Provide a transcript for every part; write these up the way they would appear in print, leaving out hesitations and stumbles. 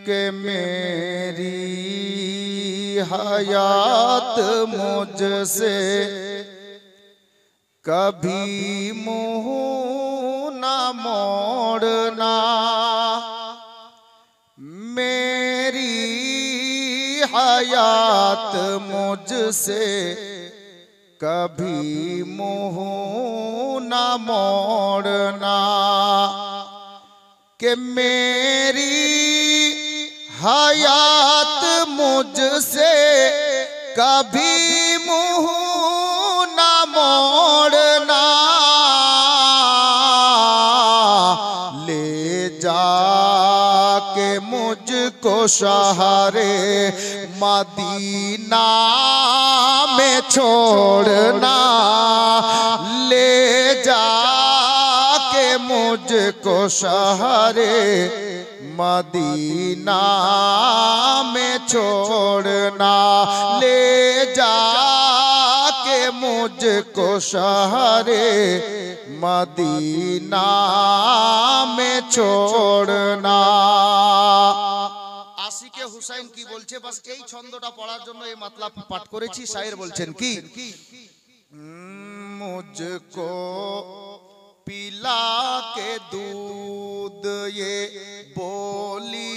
कि मेरी हयात मुझसे कभी मुँह न मोड़ना, मेरी हयात मुझसे कभी मुँह न मोड़ना, कि मेरी हयात मुझसे कभी मुँह न मोड़ना, ले जाके मुझको शहरे मदीना में छोड़ना, ले जाके मुझको शहरे मदीना में छोड़ना, ले जाके मुझको शहरे मदीना में छोड़ना। आशिके হুসাইন কি বলছে, বাস এই ছন্দটা পড়ার জন্য এই মাতলাব পাঠ করেছি। শায়ের বলছেন কি, मुझको पिला के दूध ये बोली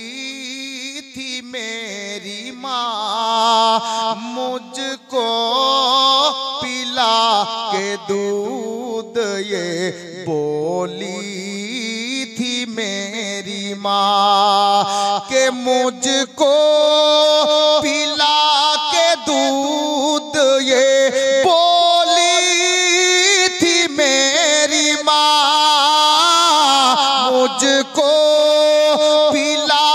थी मेरी माँ, मुझको पिला के दूध ये बोली थी मेरी माँ, के मुझको पिला के दूध ये बोली थी मेरी माँ, मुझको पिला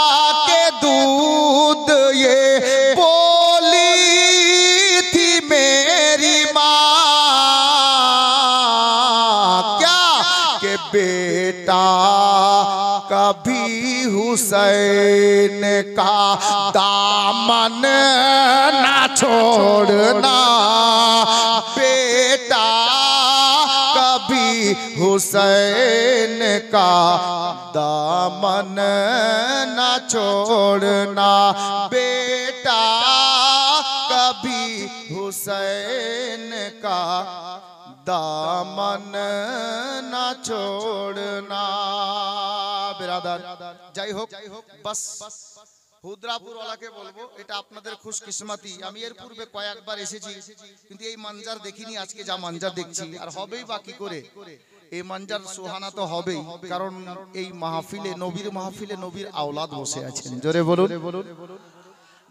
के दूध ये बोली थी मेरी माँ, क्या कि बेटा कभी हुसैन का दामन ना छोड़ना, बेटा कभी हुसैन का दामन ना छोड़ना, बेटा कभी हुसैन का दामन ना छोड़ना। बिरादर যাই হোক, বাস হুদ্রাপুর ওয়ালাকে বলবো, এটা আপনাদের খুশকিসমতি। আমি এর পূর্বে কয়েকবার এসেছি, কিন্তু এই মানজার দেখিনি। আজকে যা মানজার দেখছি, আর হবেই বা কি করে, এই মানজার সুহানা তো হবেই, কারণ এই মাহফিলে, নবীর মাহফিলে নবীর আওলাদ বসে আছেন। জোরে বলুন।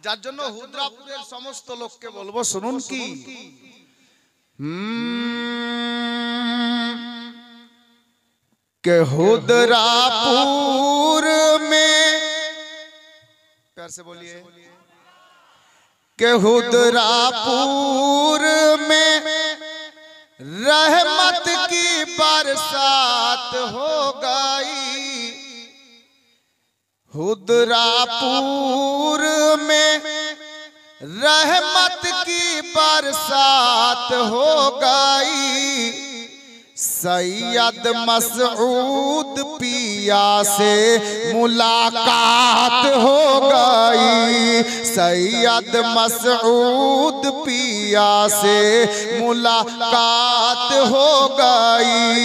যার জন্য হুদ্রাপুরের সমস্ত লোককে বলবো, শুনুন কি, कि हुद्रापुर में, प्यार से बोलिए, कि हुद्रापुर में रहमत की बरसात हो गई, हुद्रापुर में रहमत की बरसात हो गई, सैयद मसऊद पिया से मुलाकात हो गई, सैयद मसऊद पिया से मुलाकात हो गई,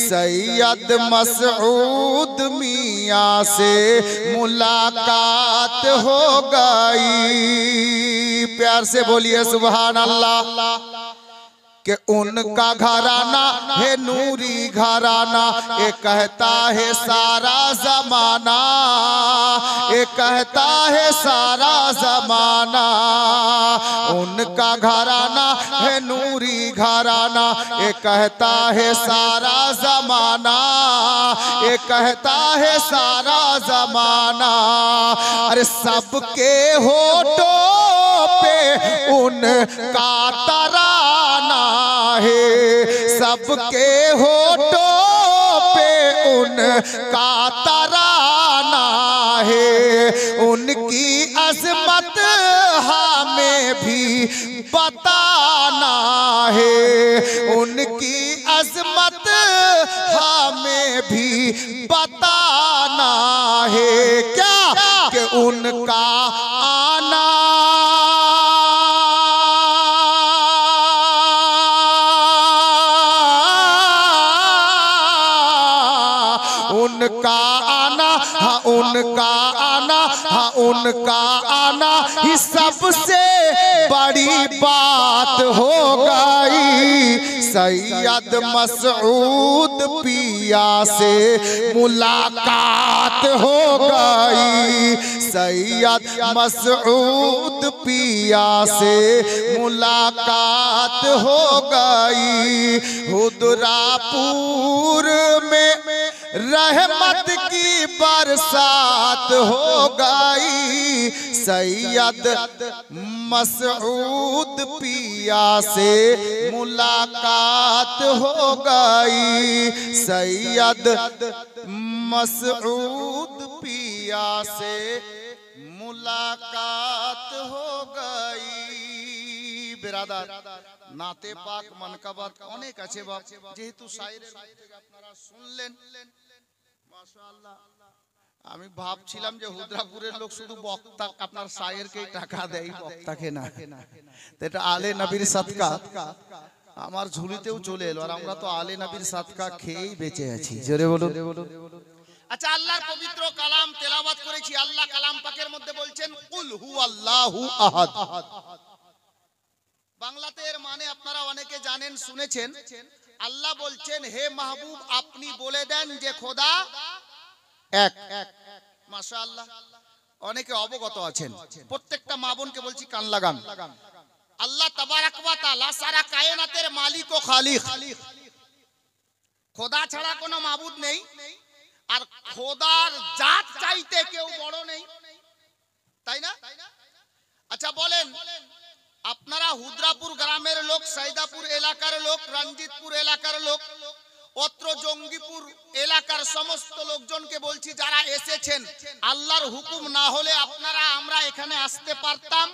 सैयद मसऊद मियाँ से मुलाकात हो गई। प्यार से बोलिए सुभान अल्लाह। कि उनका घराना है नूरी घराना, ये कहता है सारा जमाना, ये कहता है सारा जमाना, उनका घराना है नूरी घराना, ये कहता है सारा जमाना, ये कहता है सारा जमाना। अरे सबके होठों पे उनका तराना है, सबके होठों पे उनका तराना है, उनकी अज़मत हमें भी बताना है, उनकी अज़मत हमें भी बताना है क्या कि उनका आना उनका आना, हाँ उनका आना, हाँ उनका आना ही सबसे बड़ी बात हो गई। सैयद मसऊद पिया से मुलाकात हो गई। सैयद मसऊद पिया से मुलाकात हो गई। हुदरापुर में रहमत की बरसात हो गई। सैयद मसऊद पिया से मुलाकात हो गई। सैयद मसऊद पिया से मुलाकात हो गई। बिरादर नाते पाक मनकाबात অনেক আছে বাপ, যেহেতু শায়েরের থেকে আপনারা শুনলেন মাশাআল্লাহ। আমি ভাবছিলাম যে হুদরাপুরের লোক শুধু বক্তা আপনার শায়েরকেই টাকা দেয়, বক্তাকে না। এটা আলে নবীর সাদকা আমার ঝুলিতেও চলে এলো, আর আমরা তো আলে নবীর সাদকা খেয়েই বেঁচে আছি। জোরে বলুন। আচ্ছা, আল্লাহর পবিত্র কালাম তেলাওয়াত করেছি। আল্লাহ কালাম পাকের মধ্যে বলছেন কুল হুয়াল্লাহু আহাদ। বাংলাতে এর মানে আপনারা অনেকে জানেন, শুনেছেন। আল্লাহ বলছেন হে মাহবুব আপনি বলে দেন যে খোদা এক। মাশাআল্লাহ, অনেকে অবগত আছেন। প্রত্যেকটা মা বোনকে বলছি কান লাগান। আল্লাহ তাবারাক ওয়া তাআলা সারা কায়নাতের মালিক ও খালিক। খোদা ছাড়া কোনো মাবুদ নেই, আর খোদার জাত চাইতে কেউ বড় নেই, তাই না? আচ্ছা বলেন, আপনারা হুদরাপুর গ্রামের লোক, সাইদাপুর এলাকার লোক, রঞ্জিতপুর এলাকার লোক, অত্র জঙ্গিপুর এলাকার সমস্ত লোকজনকে বলছি যারা এসেছেন, আল্লাহর হুকুম না হলে আপনারা আমরা এখানে আসতে পারতাম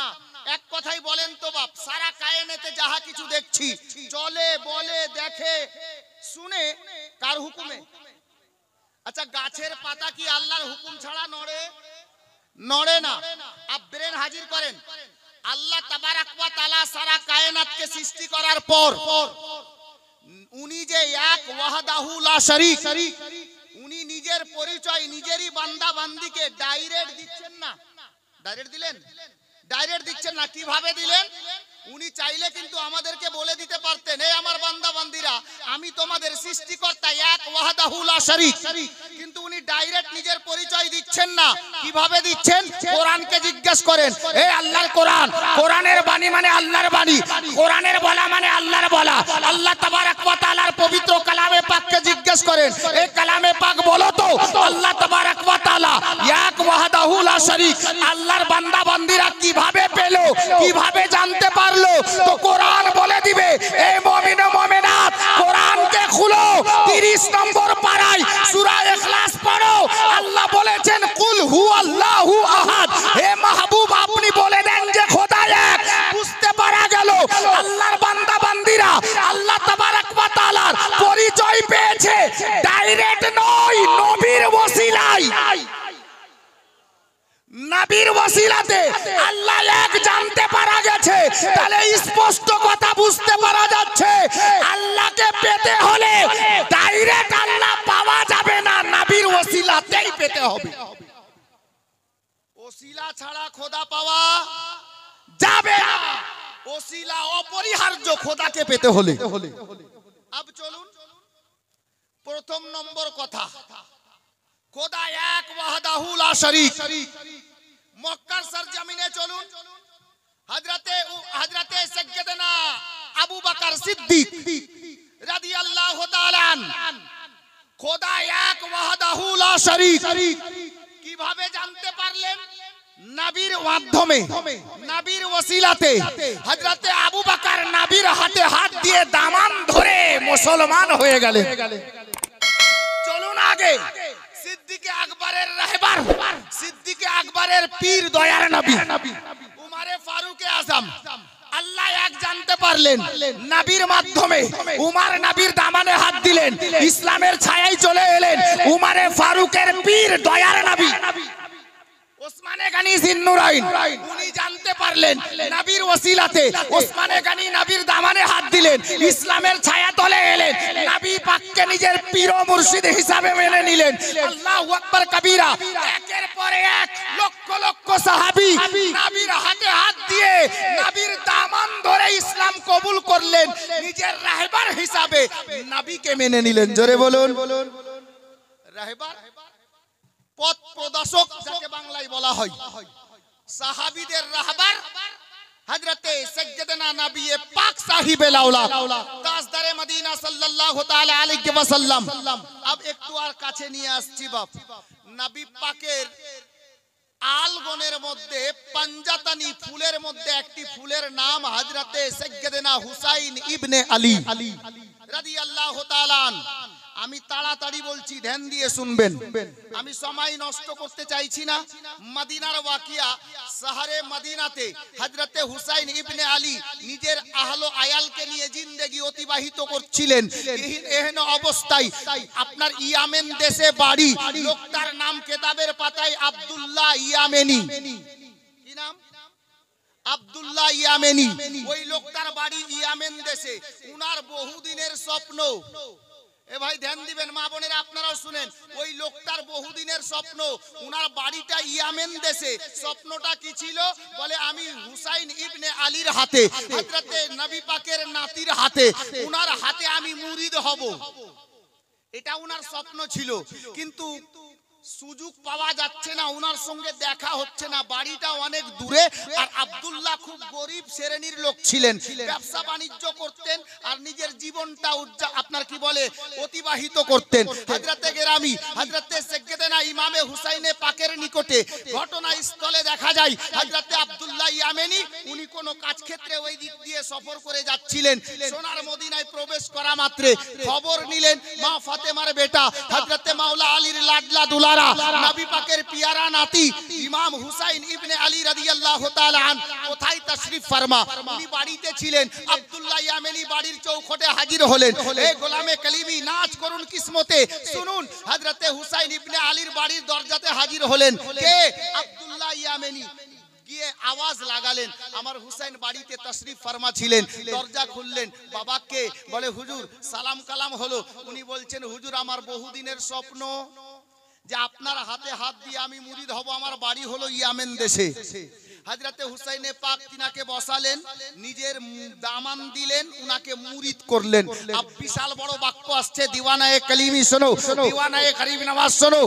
না? এক কথাই বলেন তো বাপ, সারা কায়নাতে যাহা কিছু দেখছি চলে বলে দেখে শুনে কার হুকুমে? আচ্ছা, গাছের পাতা কি আল্লাহর হুকুম ছাড়া নড়ে না? আপ ব্রেন হাজির করেন। আল্লাহ তাবারাক ওয়া তাআলা সারা কায়নাতকে সৃষ্টি করার পর উনি যে এক ওয়াহদাহু লা শরীক, উনি নিজের পরিচয় নিজেরই বান্দা বান্দিকে ডাইরেক্ট দিচ্ছেন না। ডাইরেক্ট দিলেন? ডাইরেক্ট দিচ্ছেন না। কিভাবে দিলেন? উনি চাইলে কিন্তু আমাদেরকে বলে দিতে পারতেন, হে আমার বান্দা বান্দিরা আমি তোমাদের সৃষ্টিকর্তা এক ওয়াহদাহু লা শরীক, কিন্তু উনি ডাইরেক্ট নিজের পরিচয় দিচ্ছেন না। কিভাবে দিচ্ছেন? কোরআনকে জিজ্ঞেস করেন। হে আল্লাহর কোরআন, কোরআনের বাণী মানে আল্লাহর বাণী, কোরআনের বলা মানে আল্লাহর বলা। আল্লাহ তাবারাক ওয়া তাআলার পবিত্র কালামে পাককে জিজ্ঞেস করেন, এই কালামে পাক বলো তো আল্লাহ তাবারাক ওয়া তাআলা এক ওয়াহদাহু লা শরীক আল্লাহর বান্দা বান্দিরা কিভাবে পেল, কিভাবে জানতে পারলো? তো কোরআন বলে দিবে, এই মুমিন ও মুমিনাত কোরআনকে খুলো, 30 নম্বর পারায় সূরা ইখলাস পড়ো। আল্লাহ বলেছেন কুল হুয়াল্লাহু আহাদ। হে মাহবুব আপনি বলে দেন যে খোদা এক। বুঝতে পারা গেল আল্লাহর বান্দা বান্দিরা আল্লাহ তাবারাক ওয়া তাআলার পরিচয় পেয়েছে ডাইরেক্ট নয়, নবীর ওসিলায়। নবীর ওসিলাতে আল্লাহ এক জানতে পারা গেছে। তাহলে স্পষ্ট কথা বুঝতে পারা যাচ্ছে আল্লাহকে পেতে হলে ডাইরেক্ট আল্লাহ পাওয়া যাবে না, নবীর ওসিলাতেই পেতে হবে। ওসিলা ছাড়া খোদা পাওয়া যাবে না। ওসিলা অপরিহার্য খোদাকে পেতে হলে। আব চলুন প্রথম নম্বর কথা, খোদা এক ওয়াহদাহু লা শরীক। মক্কার সরজমিনে চলুন, হযরতে সাইয়্যিদানা আবু বকর সিদ্দিক রাদিয়াল্লাহু তাআলা খোদা এক ওয়াহদাহু লা শরীক কিভাবে জানতে পারলেন? নবীর মাধ্যমে, নবীর ওসিলাতে। হযরতে আবু বকর নবীর হাতে হাত দিয়ে দামান ধরে মুসলমান হয়ে গেলেন। চলুন আগে, সিদ্দিকে আকবরের রাহবার, সিদ্দিকে আকবরের পীর দয়ার নবী উমরে ফারুকে আজম আল্লাহ এক জানতে পারলেন, নবীর মাধ্যমে উমর নবীর দামানে হাত দিলেন, ইসলামের ছায়ায় চলে এলেন। উমরে ফারুকের পীর দয়ার নবী ওসমানে গনি জিন্নুরাইন, উনি জানতে পারলেন নবীর ওসিলাতে ওসমানে গনি নবীর দামানে হাত দিলেন, ইসলামের ছায়া তলে এলেন, নবী পাককে নিজের পীর ও মুর্শিদ হিসাবে মেনে নিলেন। আল্লাহু আকবার কবীরা। একের পর এক লক্ষ লক্ষ সাহাবী নবীর হাতে হাত দিয়ে নবীর দামান ধরে ইসলাম কবুল করলেন, নিজের রাহবার হিসাবে নবীকে মেনে নিলেন। জোরে বলুন। রাহবার পথ প্রদর্শক যাকে বাংলায় বলা হয়। সাহাবীদের রাহবার হযরতে সাইয়্যিদানা নবী পাক সাহিবে লাউলা তাজদারে মদিনা সাল্লাল্লাহু তাআলা আলাইহি ওয়াসাল্লাম। अब একটু আর কাছে নিয়ে আসছি বাপ। নবী পাকের আলগনের মধ্যে পাঞ্জাতানি ফুলের মধ্যে একটি ফুলের নাম হযরতে সাইয়্যিদানা হুসাইন ইবনে আলী রাদিয়াল্লাহু তাআলা আনহু। আমি তাড়াতাড়ি বলছি, ধ্যান দিয়ে শুনবেন, আমি সময় নষ্ট করতে চাইছি না। মদিনার ওয়াকিয়া, শহরে মদিনাতে হযরতে হুসাইন ইবনে আলী নিজের আহল আয়ালকে নিয়ে জিন্দেগি অতিবাহিত করছিলেন। এহেন অবস্থায় আপনার ইয়ামেন দেশে বাড়ি, লোকটার নাম কিতাবের পাতায় আব্দুল্লাহ ইয়ামেনি। কি নাম? আব্দুল্লাহ ইয়ামেনি। ওই লোকটার বাড়ি ইয়ামেন দেশে। উনার বহুদিনের স্বপ্ন, এ ভাই ধ্যান দিবেন, মা বোনেরা আপনারাও শুনেন, ওই লোকটার বহুদিনের স্বপ্ন, উনার বাড়িটা ইয়ামেন দেশে। স্বপ্নটা কি ছিল? বলে আমি হুসাইন ইবনে আলীর হাতে, হযরতে নবী পাকের নাতির হাতে, উনার হাতে আমি মুরিদ হব। এটা উনার স্বপ্ন ছিল, কিন্তু সুযোগ পাওয়া যাচ্ছে না, উনার সঙ্গে দেখা হচ্ছে না, বাড়িটা অনেক দূরে। আর আব্দুল্লাহ খুব গরিব শ্রেণীর লোক ছিলেন, ব্যবসা বাণিজ্য করতেন আর নিজের জীবনটা আপনার কি বলে অতিবাহিত করতেন। হযরতে গেরামি হযরতে সাইয়্যিদানা ইমামে হুসাইনে পাকের নিকটে ঘটনাস্থলে দেখা যায় হযরতে আব্দুল্লাহ ইয়ামেনি উনি কোন কাজ ক্ষেত্রে ওই দিক দিয়ে সফর করে যাচ্ছিলেন। সোনার মদিনায় প্রবেশ করা মাত্রে খবর নিলেন মা ফাতেমার বেটা হযরতে মাওলা আলীর লাডলা দুলা নবী পাকের পিয়ারা নাতি ইমাম হুসাইন ইবনে আলী রাদিয়াল্লাহু তাআলা আনহু কোথায় তাশরীফ ফরমা। উনি বাড়িতে ছিলেন। আব্দুল্লাহ ইয়ামেনি বাড়ির চৌখটে হাজির হলেন। এ গোলামে কালিমি, নাচ করুন কিসমতে, শুনুন। হযরতে হুসাইন ইবনে আলীর বাড়ির দরজাতে হাজির হলেন। কে? আব্দুল্লাহ ইয়ামেনি। গিয়ে আওয়াজ লাগালেন, আমার হুসাইন বাড়িতে তাশরীফ ফরমা ছিলেন। দরজা খুললেন, বাবাকে বলে হুজুর সালাম কালাম হলো। উনি বলছেন, হুজুর আমার বহুদিনের স্বপ্ন যে আপনার হাতে হাত দিয়ে আমি মুরিদ হব, আমার বাড়ি হলো ইয়ামেন দেশে। হযরতে হুসাইনে পাক তিনাকে বসালেন, নিজের দামান দিলেন, উনাকে মুরিদ করলেন। আব বিশাল বড় বাক্য আসছে, দিওয়ানায়ে কালিমি শোনো, দিওয়ানায়ে গরিব নওয়াজ শোনো,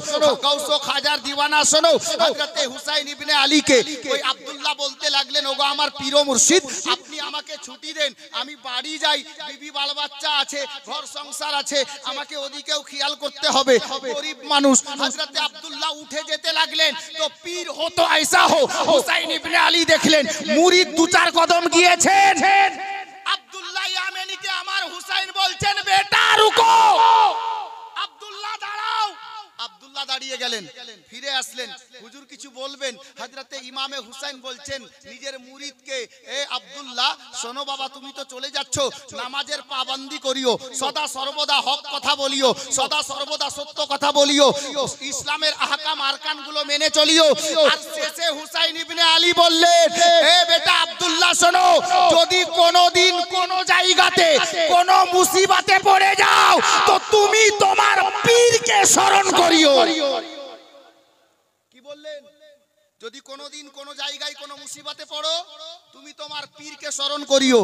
গাউসো খাজার দিওয়ানা শোনো। হযরতে হুসাইন ইবনে আলীকে ওই আব্দুল্লাহ বলতে লাগলেন, ওগো আমার পীর ও মুর্শিদ, আপনি আমাকে ছুটি দেন, আমি বাড়ি যাই, বিবি বাল বাচ্চা আছে, ঘর সংসার আছে, আমাকে ওদিকেও খেয়াল করতে হবে, গরিব মানুষ। হযরতে আব্দুল্লাহ উঠে যেতে লাগলেন। তো পীর হো তো ऐसा हो। হুসাইন ইবনে আলী দেখলেন মুরিদ দু চার কদম গিয়েছেন, আব্দুল্লাহ ইয়ামেনিকে আমার হুসাইন বলছেন, বেটা রুকো, আব্দুল্লাহ দাঁড়াও। আব্দুল্লাহ দাঁড়িয়ে গেলেন, ফিরে আসলেন, হুজুর কিছু বলবেন? হযরতে ইমামে হুসাইন বলছেন নিজের মুরিদকে, এ আব্দুল্লাহ শোনো বাবা, তুমি তো চলে যাচ্ছ, নামাজের পাবন্দি করিও, সদা সর্বদা হক কথা বলিও, সদা সর্বদা সত্য কথা বলিও, ইসলামের আহকাম আরকান গুলো মেনে চলিও। আর শেষে হুসাইন ইবনে আলী বললেন, এ বেটা আব্দুল্লাহ শোনো, যদি কোনোদিন কোন জায়গাতে কোন মুসিবতে পড়ে যাও তো তুমি তোমার পীরকে স্মরণ করিও। কি বললেন? যদি কোনোদিন কোন জায়গায় কোন মুসিবতে পড়ো তুমি তোমার পীরকে স্মরণ করিও।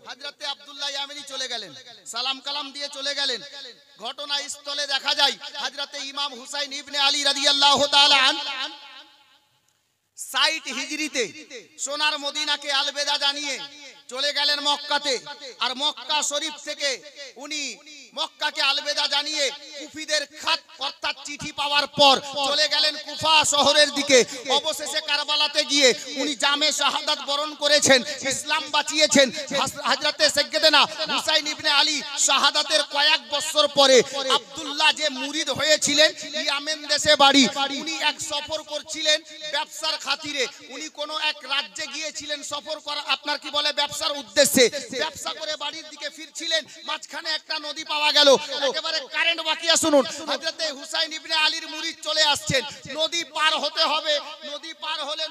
হযরতে আব্দুল্লাহ ইয়ামেনি চলে গেলেন, সালাম কালাম দিয়ে চলে গেলেন। ঘটনাস্থলে দেখা যায় হযরতে ইমাম হুসাইন ইবনে আলী রাদিয়াল্লাহু তাআলা আনহু 60 হিজরিতে সোনার মদিনাকে আলবেদা জানিয়ে চলে গেলেন মক্কাতে। আর মক্কা শরীফ থেকে উনি মক্কাকে আলবেদা জানিয়ে কুফিদের খাত অর্থাৎ চিঠি পাওয়ার পর চলে গেলেন কুফা শহরের দিকে, অবশেষে কারবালাতে গিয়ে উনি জামে শাহাদাত বরণ করেছেন, ইসলাম বাঁচিয়েছেন। হযরতে সাইয়্যিদনা হুসাইন ইবনে আলী শাহাদাতের কয়েক বছর পরে আব্দুল্লাহ যে মুরিদ হয়েছিলেন, ইয়ামেন দেশে বাড়ি, উনি এক সফর করছিলেন ব্যবসার খাতিরে। উনি কোন এক রাজ্যে গিয়েছিলেন সফর করা, আপনার কি বলে ব্যবসার উদ্দেশ্যে। ব্যবসা করে বাড়ির দিকে ফিরছিলেন, মাঝখানে একটা নদী পাওয়া গেল, একেবারে কারেন্ট বাকিয়া। শুনুন, হযরতে হুসাইন ইবনে আলীর মুরিদ চলে আসছেন, নদী পার হতে হবে। নদী পার হলে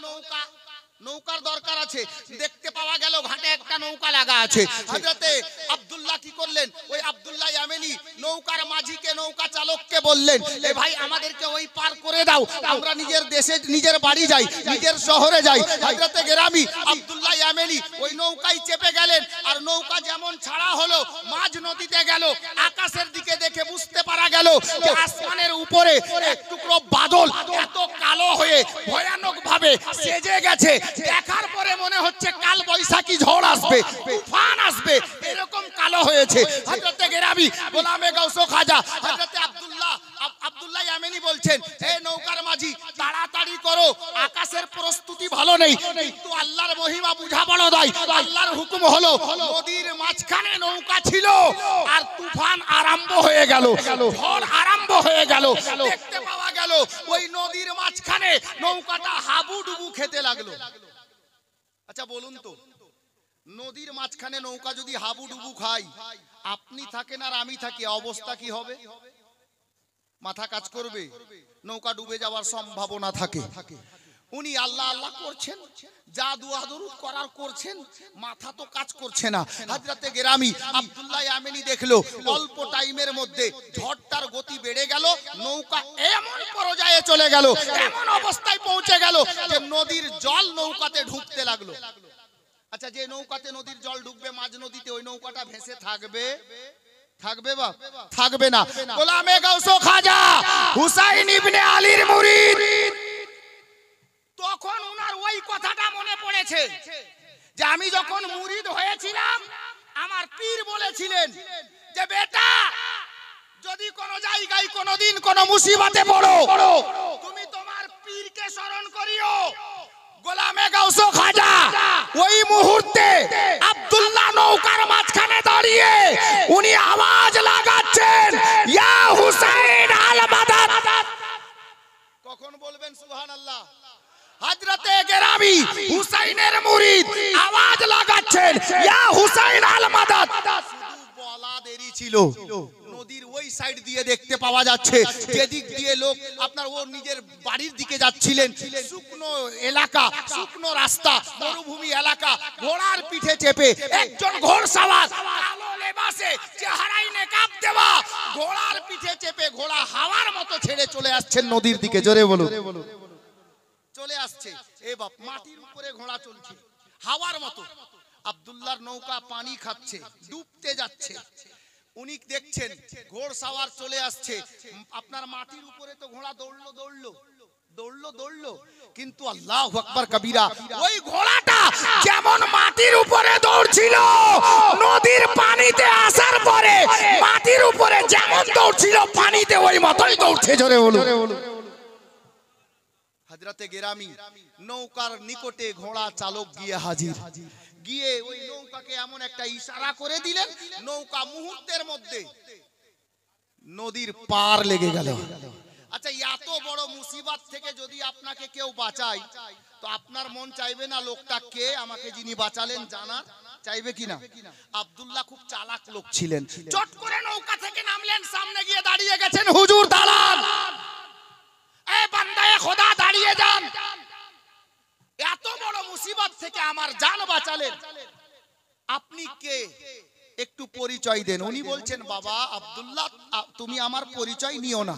নৌকার দরকার আছে। দেখতে পাওয়া গেল ঘাটে একটা নৌকা লাগা আছে। হযরতে আব্দুল্লাহ কি করলেন, ওই আব্দুল্লাহ ইয়ামেনি নৌকার মাঝিকে, নৌকা চালককে বললেন, এ ভাই আমাদেরকে ওই পার করে দাও, আমরা নিজের দেশে নিজের বাড়ি যাই, নিজের শহরে যাই। হযরতে গেরামি আব্দুল্লাহ ইয়ামেনি ওই নৌকায় চেপে গেলেন, আর নৌকা যেমন ছাড়া হলো মাঝ নদীতে গেল। আকাশের দিকে দেখে বুঝতে পারা গেল যে আসমানের উপরে এক টুকরো বাদল এত কালো হয়ে ভয়ানক ভাবে সেজে গেছে। দেখার পরে মনে হচ্ছে কাল বৈশাখী ঝড় আসবে, তুফান আসবে, এরকম কালো হয়েছে। হযরতে গেরামি গোলামে গাউস খাজা হযরতে আব্দুল্লাহ ইয়ামেনি বলছেন, হে নৌকার মাঝি তাড়াতাড়ি করো, আকাশের প্রস্তুতি ভালো নেই, কিন্তু আল্লাহর মহিমা বুঝা বড় দায়। আল্লাহর হুকুম হলো, নদীর মাঝখানে নৌকা ছিল আর তুফান আরম্ভ হয়ে গেল, ঝড় আরম্ভ হয়ে গেল। দেখতে পাওয়া গেল ওই নদীর মাঝখানে নৌকাটা হাবুডুবু খেতে লাগলো। আচ্ছা বলুন তো, নদীর মাঝখানে নৌকা যদি হাবুডুবু খায়, আপনি থাকেন আর আমি থাকি, অবস্থা কি হবে? মাথা কাজ করবে, নৌকা ডুবে যাওয়ার সম্ভাবনা থাকে। উনি আল্লাহ আল্লাহ করছেন, যা দুয়া দরুদ করার করছেন, মাথা তো কাজ করছে না। হযরতে গেরামি আব্দুল্লাহ ইয়ামেনি দেখলো অল্প টাইমের মধ্যে ঝড়টার গতি বেড়ে গেল, নৌকা এমন পর্যায়ে চলে গেল, এমন অবস্থায় পৌঁছে গেল যে নদীর জল নৌকাতে ঢুকতে লাগলো। আচ্ছা, যে নৌকাতে নদীর জল ঢুকবে মাঝ নদীতে, ওই নৌকাটা ভেসে থাকবে? থাকবে বাপ? থাকবে না। গোলামে গাউস খাজা হুসাইন ইবনে আলীর মুরিদ, তখন উনার ওই কথাটা মনে পড়েছে যে আমি যখন মুরিদ হয়েছিলাম, আমার পীর বলেছিলেন যে বেটা, যদি কোন জায়গায় কোনদিন কোন মুসিবতে পড়ো, তুমি তোমার পীরকে স্মরণ করিও। গোলামে গাউস খাজা ওই মুহূর্তে আব্দুল্লাহ নৌকার মাঝখানে দাঁড়িয়ে উনি আওয়াজ লাগাচ্ছেন, ইয়া হুসাইন আল মাদাদ। কখন বলবেন সুবহানাল্লাহ? হযরতে গেরামি হুসাইনের মুরিদ আওয়াজ লাগাচ্ছেন, ইয়া হুসাইন আল মাদাদ। শুধু বলা দেরি ছিল, নদীর ওই সাইড দিয়ে দেখতে পাওয়া যাচ্ছে, যেদিক দিয়ে লোক আপনার ও নিজের বাড়ির দিকে যাচ্ছিলেন, শুকনো এলাকা, শুকনো রাস্তা, মরুভূমি এলাকা, ঘোড়ার পিঠে চেপে একজন ঘোড়সওয়ার, কালো লেবাসে, চেহারায় নেকাব দেওয়া, ঘোড়ার পিঠে চেপে ঘোড়া হাওয়ার মতো ছেড়ে চলে আসছেন নদীর দিকে। জোরে বলুন। চলে আসছে, এ বাপ, মাটির উপরে ঘোড়া চলছে হাওয়ার মতো। আব্দুল্লাহর নৌকা পানি খাচ্ছে, ডুবতে যাচ্ছে। উনি দেখছেন ঘোড়সওয়ার চলে আসছে, আপনার মাটির উপরে তো ঘোড়া দৌড়লো, কিন্তু আল্লাহু আকবার কবীরা, ওই ঘোড়াটা যেমন মাটির উপরে দৌড়ছিল, নদীর পানিতে আসার পরে মাটির উপরে যেমন দৌড়ছিল, পানিতে ওই মতই দৌড়ছে। জোরে বলুন। হযরতে গেরামি নৌকার নিকটে ঘোড়া চালক গিয়ে হাজির, গিয়ে ওই নৌকাকে এমন একটা ইশারা করে দিলেন, নৌকা মুহূর্তের মধ্যে নদীর পার লেগে গেল। আচ্ছা, এত বড় মুসিবত থেকে যদি আপনাকে কেউ বাঁচায়, তো আপনার মন চাইবে না লোকটা কে, আমাকে যিনি বাঁচালেন জানার চাইবে কিনা? আব্দুল্লাহ খুব চালাক লোক ছিলেন, চট করে নৌকা থেকে নামলেন, সামনে গিয়ে দাঁড়িয়ে গেছেন, হুজুর দাঁড়ান, এ বান্দায়ে খোদা দাঁড়িয়ে যান, এত বড় মুসিবত থেকে আমার জান বাঁচালেন, আপনি কে, একটু পরিচয় দেন। উনি বলছেন, বাবা আব্দুল্লাহ, তুমি আমার পরিচয় নিও না।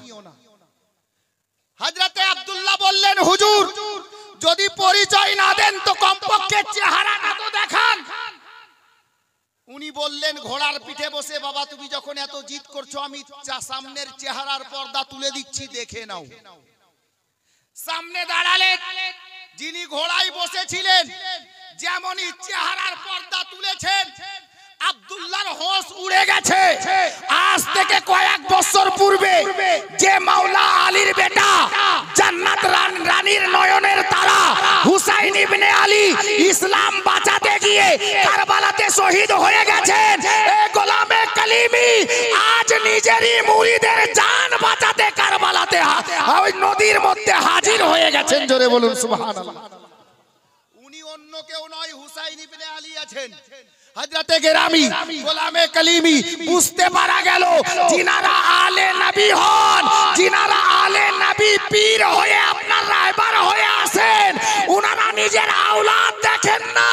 হযরতে আব্দুল্লাহ বললেন, হুজুর যদি পরিচয় না দেন তো কমপক্ষে চেহারাটা তো দেখান। উনি বললেন ঘোড়ার পিঠে বসে, বাবা তুমি যখন এত জিদ করছো, আমি সামনের চেহারার পর্দা তুলে দিচ্ছি, দেখে নাও। সামনে দাঁড়ালেন, যিনি ঘোড়ায় বসেছিলেন, যেমনই চেহারার পর্দা তুলেছেন, আব্দুল্লাহর হোশ উড়ে গেছে। আজ থেকে কয়েক বছর পূর্বে যে মাওলা আলীর বেটা জান্নাত শহীদ হয়ে গেছেন এই গোলামে কালিমি আজ নিজেরই মুরিদের জান বাঁচাতে কারবালাতে ওই নদীর মধ্যে হাজির হয়ে গেছেন। জোরে বলুন সুবহানাল্লাহ। উনি অন্য কেউ নয়, হুসাইন ইবনে আলী আছেন। হযরতে গেরামি গোলামে কালিমি বুঝতে পারা গেল যিনারা আলে নবী হন, যিনারা আলে নবী পীর হয়ে আপনার রায়বার হয়ে আসেন, উনারা নিজের আওলাদ দেখেন না।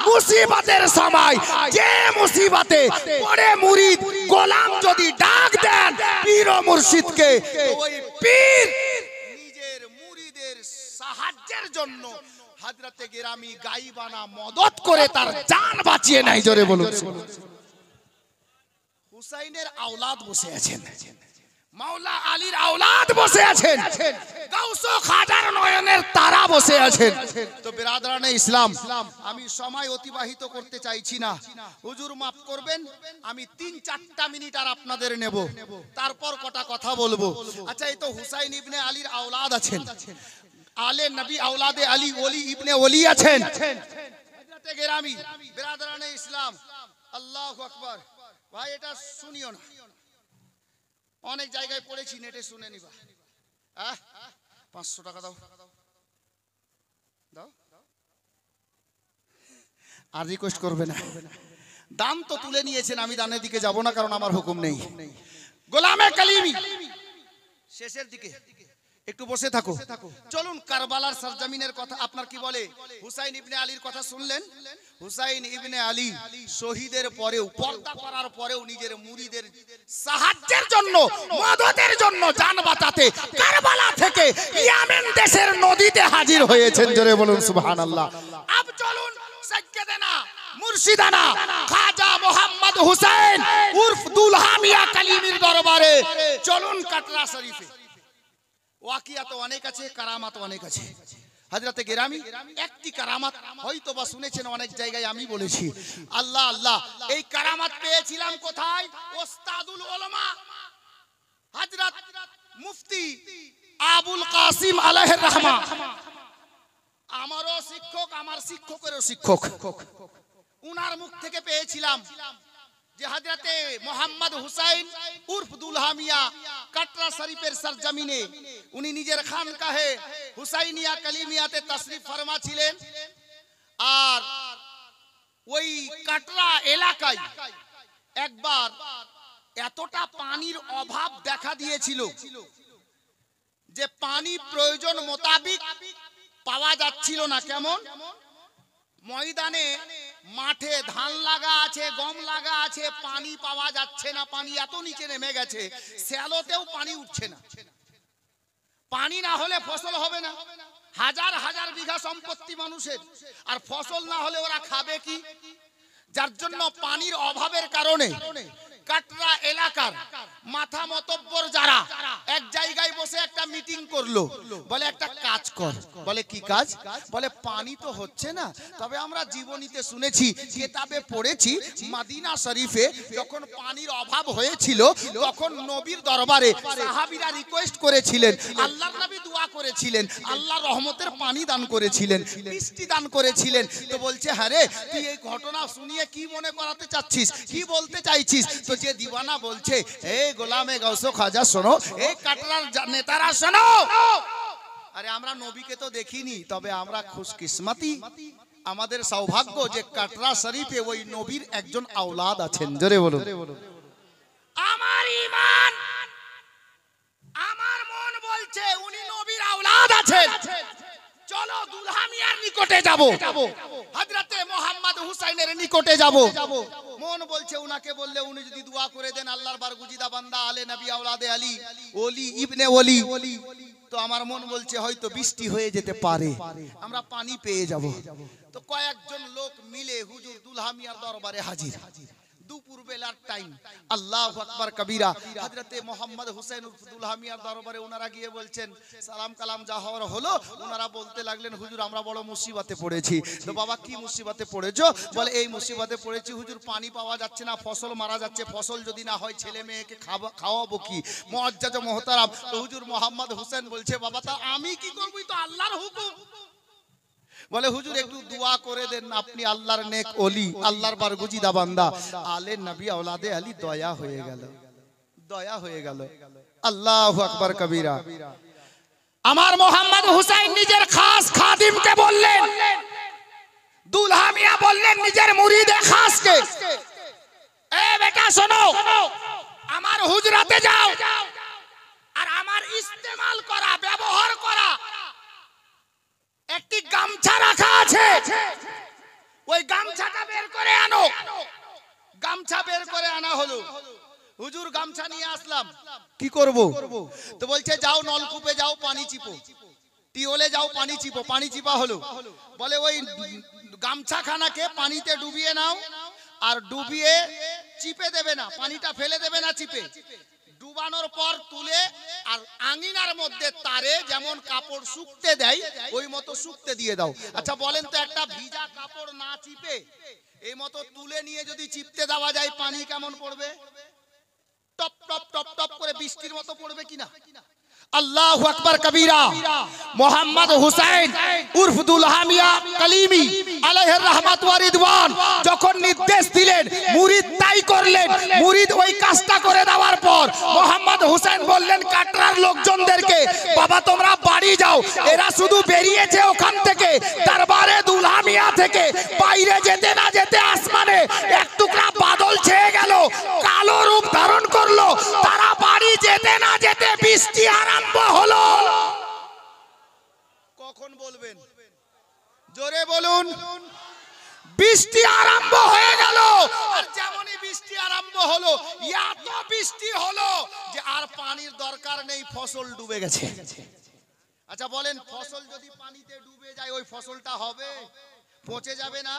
মুসিবতের সময় যে মুসিবতে পড়ে মুরিদ গোলাম যদি ডাক দেন পীর ও মুর্শিদকে, তো ওই পীর নিজের মুরিদের সাহায্যের জন্য হযরতে গেরামি গাইবানা মদত করে তার জান বাঁচিয়ে নেয়। জোরে বলুন। হুসাইনের আওলাদ বসে আছেন, মাওলা আলীর আওলাদ বসে আছেন, গাউস ও খাজার নয়নের তারা বসে আছেন। তো বিরাদরানে ইসলাম, আমি সময় অতিবাহিত করতে চাইছি না, হুজুর মাফ করবেন, আমি 3-4টা মিনিট আর আপনাদের নেব, তারপর কটা কথা বলবো। আচ্ছা, এই তো হুসাইন ইবনে আলীর আওলাদ আছেন, আলে নবী আওলাদে আলী ওলি ইবনে ওলি আছেন। হযরতে গেরামি বিরাদরানে ইসলাম, আল্লাহু আকবার। ভাই এটা শুনিও না, অনেক জায়গায় পড়েছি, নেটে শুনে নিবা। 500 টাকা দাও, দাও, আর রিকোয়েস্ট করবে না। দান তো তুলে নিয়েছেন, আমি দানের দিকে যাব না, কারণ আমার হুকুম নেই। গোলামে কালিমি শেষের দিকে একটু বসে থাকো। চলুন কারবালার সরজমিনের কথা, আপনার কি বলে হুসাইন ইবনে আলীর কথা শুনলেন। হুসাইন ইবনে আলী শহীদের পরেও, পর্দা করার পরেও নিজের মুরিদের সাহায্যের জন্য, মদতের জন্য জান বাঁচাতে কারবালা থেকে ইয়ামেন দেশের নদীতে হাজির হয়েছেন। জোরে বলুন সুবহানাল্লাহ। আব চলুন সাইয়্যিদানা মুর্শিদানা খাজা মোহাম্মদ হুসাইন উর্ফ দুলহা মিয়া কালিমির দরবারে চলুন। কাটরা শরীফে ওয়াকিয়া তো অনেক আছে, কারামাত অনেক আছে। হযরতে গেরামি একটি কারামাত হয়তো বা শুনেছেন, অনেক জায়গায় আমি বলেছি। আল্লাহ আল্লাহ, এই কারামাত পেয়েছিলাম কোথায়? ওস্তাদুল উলামা হযরত মুফতি আবুল কাসিম আলাইহির রহমা, আমারও শিক্ষক, আমার শিক্ষকেরও শিক্ষক, উনার মুখ থেকে পেয়েছিলাম যে হযরতে মোহাম্মদ হুসাইন উর্ফ দুলহা মিয়া কাটরা শরীফের সরজমিনে উনি নিজের খানকাহে হুসাইনিয়া কালিমিয়াতে তাশরিফ ফরমা ছিলেন। আর ওই কাটরা এলাকায় একবার এতটা পানির অভাব দেখা দিয়েছিল যে পানি প্রয়োজন মোতাবিক পাওয়া যাচ্ছিল না। কেমন? ময়দানে মাঠে ধান লাগা আছে, গম লাগা আছে, পানি পাওয়া যাচ্ছে না, পানি এত নিচে নেমে গেছে, শ্যালোতেও পানি উঠছে না। পানি না হলে ফসল হবে না, হাজার হাজার বিঘা সম্পত্তি মানুষের, আর ফসল না হলে ওরা খাবে কি? যার জন্য পানির অভাবের কারণে কাটরা এলাকার মাথা মতব্বর যারা এক জায়গায় বসে একটা মিটিং করলো, বলে একটা কাজ কর। বলে কি কাজ? বলে পানি তো হচ্ছে না, তবে আমরা জীবনীতে শুনেছি, কিতাবে পড়েছি, মদিনা শরীফে যখন পানির অভাব হয়েছিল তখন নবীর দরবারে সাহাবীরা রিকোয়েস্ট করেছিলেন, আল্লাহর নবী দোয়া করেছিলেন, আল্লাহ রহমতের পানি দান করেছিলেন, বৃষ্টি দান করেছিলেন। তো বলছে, হ্যাঁ রে, তুই এই ঘটনা শুনিয়ে কি মনে করাতে চাচ্ছিস, কি বলতে চাইছিস? তো যে দিওয়ানা বলছে, এই গোলামে গাউস খাজা শোনো, এই কাটরার নেতারা শোনো, আরে আমরা নবীকে তো দেখিনি, তবে আমরা খুশকিসমতি, আমাদের সৌভাগ্য যে কাটরা শরীফে ওই নবীর একজন আওলাদ আছেন। জোরে বলুন। আমার ঈমান, আমার মন বলছে উনি নবীর আওলাদ আছেন। চলো দুলহা মিয়ার নিকটে যাব, হযরতে মোহাম্মদ হুসাইনের নিকটে যাব। মন বলছে উনাকে বললে উনি যদি দোয়া করে দেন, আল্লাহর বারগুজিদা বান্দা আলে নবী আওলাদে আলী ওলি ইবনে ওলি, তো আমার মন বলছে হয়তো বৃষ্টি হয়ে যেতে পারে, আমরা পানি পেয়ে যাব। তো কয়েকজন লোক মিলে হুজুর দুলহা মিয়ার দরবারে হাজির। দুপুর বেলার টাইম, আল্লাহু আকবার কবীরা। হযরতে মোহাম্মদ হুসাইন উর্ফ দুলহা মিয়ার দরবারে ওনারা গিয়ে বলছেন, সালাম কালাম যা হওয়ার হলো, ওনারা বলতে লাগলেন, হুজুর আমরা বড় মুসিবতে পড়েছি। তো বাবা কি মুসিবতে পড়েছো? বলে এই মুসিবতে পড়েছি হুজুর, পানি পাওয়া যাচ্ছে না, ফসল মারা যাচ্ছে, ফসল যদি না হয় ছেলে মেয়েকে খাওয়াবো কি? মুআজ্জাজ মুহতারাম, তো হুজুর মোহাম্মদ হুসাইন বলছে, বাবা তা আমি কি করব? তো আল্লাহর হুকুম। বলে হুজুর একটু দোয়া করে দেন, আপনি আল্লাহর নেক ওলি, আল্লাহর বারগুজিদা বান্দা, আলে নবী আওলাদে আলী, দয়া হয়ে গেল, দয়া হয়ে গেল। আল্লাহু আকবার কবীরা। আমার মোহাম্মদ হুসাইন নিজের খাস খাদিমকে বললেন, দুলহা মিয়া বললেন নিজের মুরিদে খাসকে, এ বেটা শোনো, আমার হুজরাতে যাও আর আমার ইস্তেমাল করা, ব্যবহার করা একটি গামছা রাখা আছে, ওই গামছাটা বের করে আনো। গামছা বের করে আনা হলো। হুজুর গামছা নিয়ে আসলাম, কি করব? তো বলছে যাও নলকূপে যাও, পানি চিপো, টিওলে যাও পানি চিপো। পানি চিপা হলো। বলে ওই গামছাখানাকে পানিতে ডুবিয়ে নাও, আর ডুবিয়ে চিপে দেবে না, পানিটা ফেলে দেবে না, চিপে ডুবানোর পর তুলে আর আঙিনার মধ্যে তারে যেমন কাপড় শুকতে দেয় ওই মতো শুকতে দিয়ে দাও। আচ্ছা বলেন তো, একটা ভিজা কাপড় না চিপে এই মতো তুলে নিয়ে যদি চিপতে দেওয়া যায়, পানি কেমন পড়বে? টপ টপ টপ টপ করে বৃষ্টির মতো পড়বে কিনা? আল্লাহু আকবার কবীরা। মোহাম্মদ হুসাইন উর্ফ দুলহা মিয়া কালিমি আলাইহির রহমাত ওয়া রিদওয়ান যখন নির্দেশ দিলেন, মুরিদ তাই করলেন। মুরিদ ওই কাজটা করে দেওয়ার পর মোহাম্মদ হুসাইন বললেন কাটরার লোকজনদেরকে, বাবা তোমরা বাড়ি যাও, এরা শুধু বেরিয়েছে ওখান থেকে দরবারে দুলহা মিয়া থেকে, বাইরে যেতে না যেতে আসমানে এক টুকরা বাদল ছেয়ে গেল, কালো রূপ ধারণ করলো। তারা বাড়ি যেতে না যেতে বৃষ্টি আরম্ভ হলো। কখন বলবেন? জোরে বলুন। বৃষ্টি আরম্ভ হয়ে গেল। আর যেমনই বৃষ্টি আরম্ভ হলো, এত বৃষ্টি হলো যে আর পানির দরকার নেই, ফসল ডুবে গেছে। আচ্ছা বলেন, ফসল যদি পানিতে ডুবে যায় ওই ফসলটা হবে? পচে যাবে না?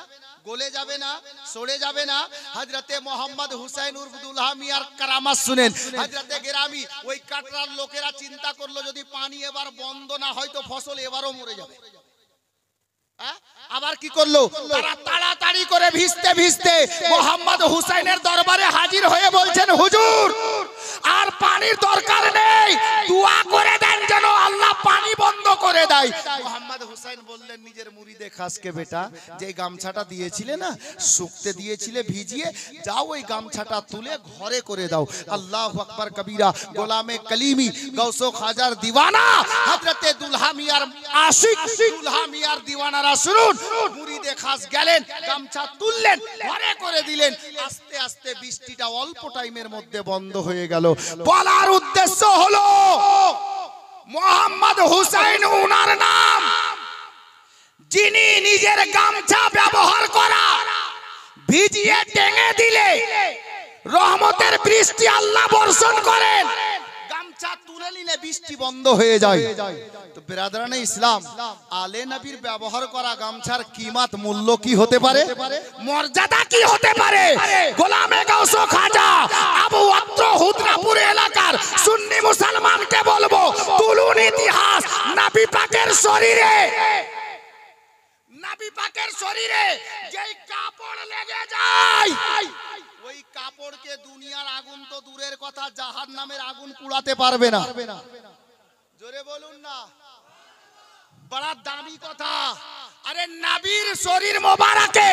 গলে যাবে না? সরে যাবে না? হযরতে মোহাম্মদ হুসাইন উর্ফ দুলহা মিয়ার কারামাত শুনেন। হযরতে গেরামি ওই কাটরার লোকেরা চিন্তা করলো যদি পানি এবার বন্ধ না হয় তো ফসল এবারও মরে যাবে। আবার কি করলো? তারা তাড়াতাড়ি করে ভিজতে ভিজতে মোহাম্মদ হুসাইনের দরবারে হাজির হয়ে বলছেন, হুজুর আর পানির দরকার নেই, দোয়া করে দেন যেন আল্লাহ পানি বন্ধ করে দেয়। মোহাম্মদ হুসাইন বললেন নিজের মুরিদে খাসকে, বেটা যে গামছাটা দিয়েছিলে না, শুকতে দিয়েছিলে ভিজিয়ে, যাও ওই গামছাটা তুলে ঘরে করে দাও। আল্লাহু আকবার কবীরা। গোলামে কলিমি গৌসো খাজার দিওয়ানা হযরতে দুলহা মিয়ার আশিক, দুলহা মিয়ার দিওয়ানারা শুনুন, মুরিদে খাস গেলেন, গামছা তুললেন, ঘরে করে দিলেন। আস্তে আস্তে বৃষ্টিটা অল্প টাইমের মধ্যে বন্ধ হয়ে গেল। বলার উদ্দেশ্য হলো মোহাম্মদ হুসাইন উনার নাম, যিনি নিজের গামছা ব্যবহার করা ভিজিয়ে টেঙে দিলে রহমতের বৃষ্টি আল্লাহ বর্ষণ করেন। গামছা তুলে নিলে বৃষ্টি বন্ধ হয়ে যায়। তো বিরাদরানে ইসলাম, আলে নবীর ব্যবহার করা গামছার কিমাত, মূল্য কি হতে পারে? মর্যাদা কি হতে পারে? গোলামে গাউস খাজা আবু আত্র হুদরাপুর এলাকার সুন্নি মুসলমানকে বলবো, তুলুন ইতিহাস। নবী পাকের শরীরে, নবী পাকের শরীরে যেই কাপড় লেগে যায়, ওই কাপড়কে দুনিয়ার আগুন তো দূরের কথা, জাহান্নামের আগুন পুড়াতে পারবে না। জোরে বলুন না, বড় দামি কথা। আরে নবীর শরীর মোবারকে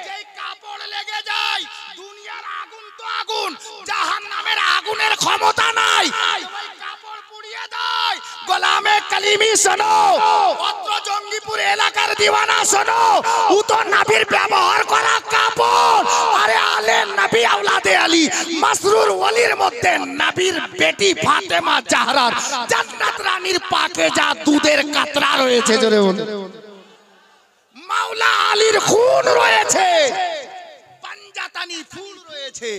যেই কাপড় লেগে যায়, দুনিয়ার আগুন তো আগুন, জাহান্নামের আগুনের ক্ষমতা নাই, ওই কাপড় পুড়িয়ে দেয়। গোলামে কালিমি শোনো, অত্র জঙ্গিপুর এলাকার দিওয়ানা শোনো, উতো নবীর ব্যবহার করা কাপড়, আরে আলে নবী আওলাদে আলী মাসরুর ওলির মধ্যে নবীর বেটি ফাতেমা জাহরার জান্নাত রানীর পাকেজা দুধের কাতরা রয়েছে। জোরে বলুন, মাওলা আলীর খুন রয়েছে, পাঞ্জাতানি ফুল রয়েছে।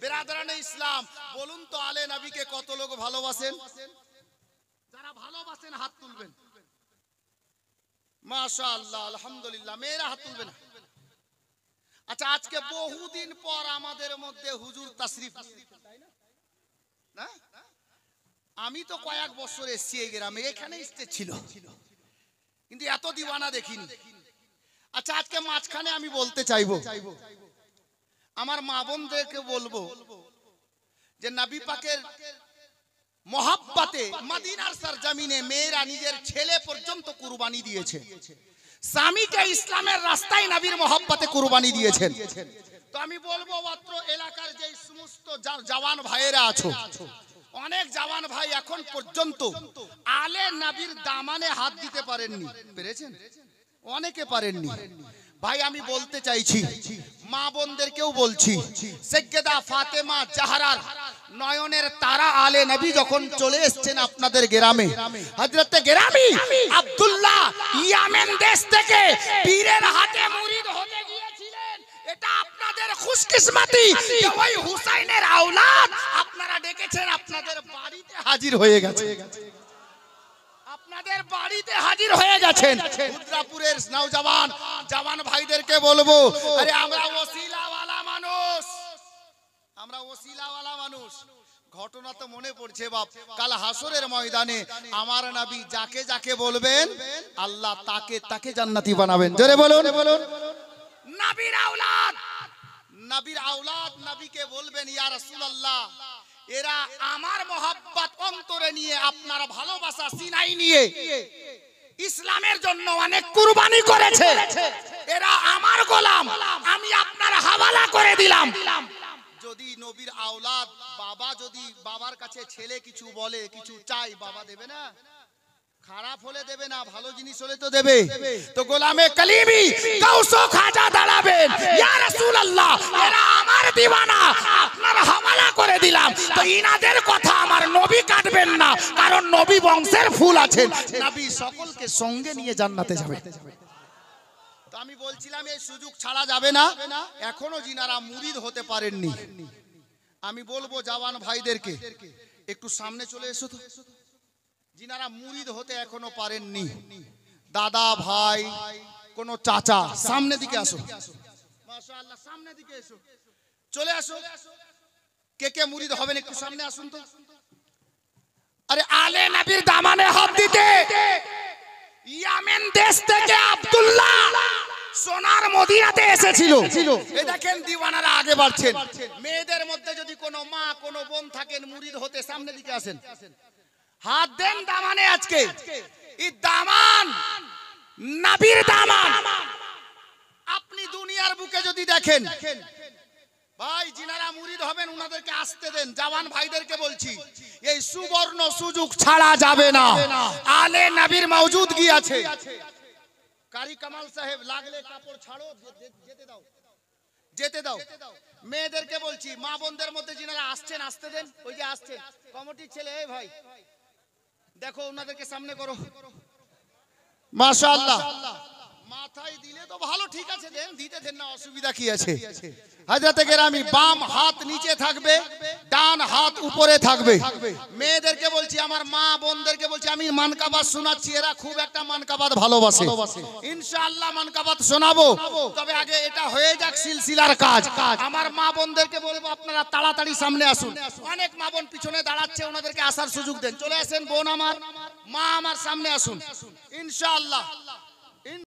বিরাদরানে ইসলাম, বলুন তো আলে নবীকে কত লোক ভালোবাসেন? যারা ভালোবাসেন হাত তুলবেন। মাশাআল্লাহ, আলহামদুলিল্লাহ। মেয়েরা হাত তুলবেন। আচ্ছা, আজকে বহুদিন পর আমাদের মধ্যে হুজুর তাশরিফ, তাই না? আমি তো কয়েক বছর এসেছি এই গ্রামে, এখানে স্টেজ ছিল, কিন্তু এত দিওয়ানা দেখিনি। আচ্ছা, আজকে মাঝখানে আমি বলতে চাইবো, আমার মা বোনদেরকে বলবো যে নবী পাকের মহাব্বতে মদিনার সরজমিনে মেয়েরা নিজের ছেলে পর্যন্ত কুরবানি দিয়েছে। স্বামীকে ইসলামের রাস্তায় নবীর মহব্বতে কুরবানি দিয়েছেন। তো আমি বলবো মাত্র এলাকার যে সমস্ত জওয়ান ভাইয়েরা আছো, অনেক জওয়ান ভাই এখন পর্যন্ত আলে নবীর দামানে হাত দিতে পারেননি, পেরেছেন? অনেকে পারেননি। ভাই আমি বলতে চাইছি, মা বোনদেরকেও বলছি, সাইয়্যিদা ফাতেমা জাহরার নয়নের তারা আলে নবী যখন চলে এসেছেন আপনাদের গ্রামে, হযরতে গ্রামী আব্দুল্লাহ ইয়ামেন দেশ থেকে পীরের হাতে মুরিদ হতে গিয়েছিলেন। এটা আপনাদের খুশকিসমতি যে ওই হুসাইনের আওলাদ আপনারা ডেকেছেন, আপনাদের বাড়িতে হাজির হয়ে গেছে, আপনাদের বাড়িতে হাজির হয়ে গেছেন। রুদ্রাপুরের নওজওয়ান জওয়ান ভাইদেরকে বলবো, আরে আমরা ওসিলাওয়ালা মানুষ, আমরা ওসিলাওয়ালা মানুষ। ঘটনা তো মনে পড়ছে বাপ, কাল হাসরের ময়দানে আমার নবী যাকে যাকে বলবেন আল্লাহ তাকে তাকে জান্নাতি বানাবেন। জোরে বলুন, নবীর আওলাদ, নবীর আওলাদ নবীকে বলবেন, ইয়া রাসূলুল্লাহ, এরা আমার মহব্বত অন্তরে নিয়ে, আপনার ভালোবাসা সিনাই নিয়ে ইসলামের জন্য অনেক কুরবানি করেছে, এরা আমার গোলাম, আমি আপনার হাওয়ালা করে দিলাম। যদি নবীর আওলাদ বাবা, যদি বাবার কাছে ছেলে কিছু বলে, কিছু চাই, বাবা দেবে না? খারাপ হলে দেবে না, ভালো জিনিস হলে তো দেবে। তো গোলামে কালিমি গাউসো খাজা দাঁড়াবেন, ইয়া রাসূলুল্লাহ, এরা আমার দিওয়ানা, আপনার হাওয়ালা করে দিলাম। তো ইনাদের কথা আমার নবী কাটবেন না, কারণ নবী বংশের ফুল আছেন, নবী সকলকে সঙ্গে নিয়ে জান্নাতে যাবে। তো আমি বলছিলাম এই সুযোগ ছাড়া যাবে না। এখনো যিনারা মুরিদ হতে পারেননি, আমি বলবো জওয়ান ভাইদেরকে একটু সামনে চলে এসো তো। যিনারা মুরিদ হতে এখনো পারেননি, দাদা ভাই, কোন চাচা, সামনে দিকে আসো। মাশাআল্লাহ, সামনে দিকে এসো, চলে আসো। কে কে মুরিদ হবেন একটু সামনে আসুন তো। আরে আলে নবীর দামানে হাত দিতে ইয়ামেন দেশ থেকে আব্দুল্লাহ সোনার মদিনাতে এসেছিল। এই দেখেন দিওয়ানারা আগে বাড়ছেন। মেয়েদের মধ্যে যদি কোনো মা কোনো বোন থাকেন মুরিদ হতে, সামনে দিকে আসেন, হাত দেন দামানে। আজকে এই দামান নবীর দামান। আপনি দুনিয়ার বুকে যদি দেখেন ভাই, যিনারা মুরিদ হবেন উনাদেরকে আসতে দেন। জওয়ান ভাইদেরকে বলছি, এই সুবর্ণ সুযোগ ছাড়া যাবে না। আলে নবীর মওজুদগি আছে। কারি কামাল সাহেব, লাগলে কাপড় ছাড়ো, যেতে দাও, যেতে দাও। মেয়েদেরকে বলছি, মা বোনদের মধ্যে যিনারা আসছেন আসতে দেন। ওই যে আসছেন কমিটির ছেলে, এই ভাই দেখো, ওনাদেরকে সামনে করো। মাশাআল্লাহ, মাথায় দিলে তো ভালো, ঠিক আছে, দেন, দিতে দেন না, অসুবিধা কি আছে? হযরতে গেরামি বাম হাত নিচে থাকবে, ডান হাত উপরে থাকবে। মেয়েদেরকে বলছি, আমার মা বোনদেরকে বলছি, আমি মানকাবাত শোনাচ্ছি, এরা খুব একটা মানকাবাত ভালোবাসে। ইনশাআল্লাহ মানকাবাত শোনাবো, তবে আগে এটা হয়ে যাক সিলসিলার কাজ। আমার মা বোনদেরকে বলবো আপনারা তাড়াতাড়ি সামনে আসুন। অনেক মা বোন পিছনে দাঁড়াচ্ছে, ওনাদেরকে আসার সুযোগ দেন। চলে আসেন বোন আমার, মা আমার, সামনে আসুন ইনশাআল্লাহ।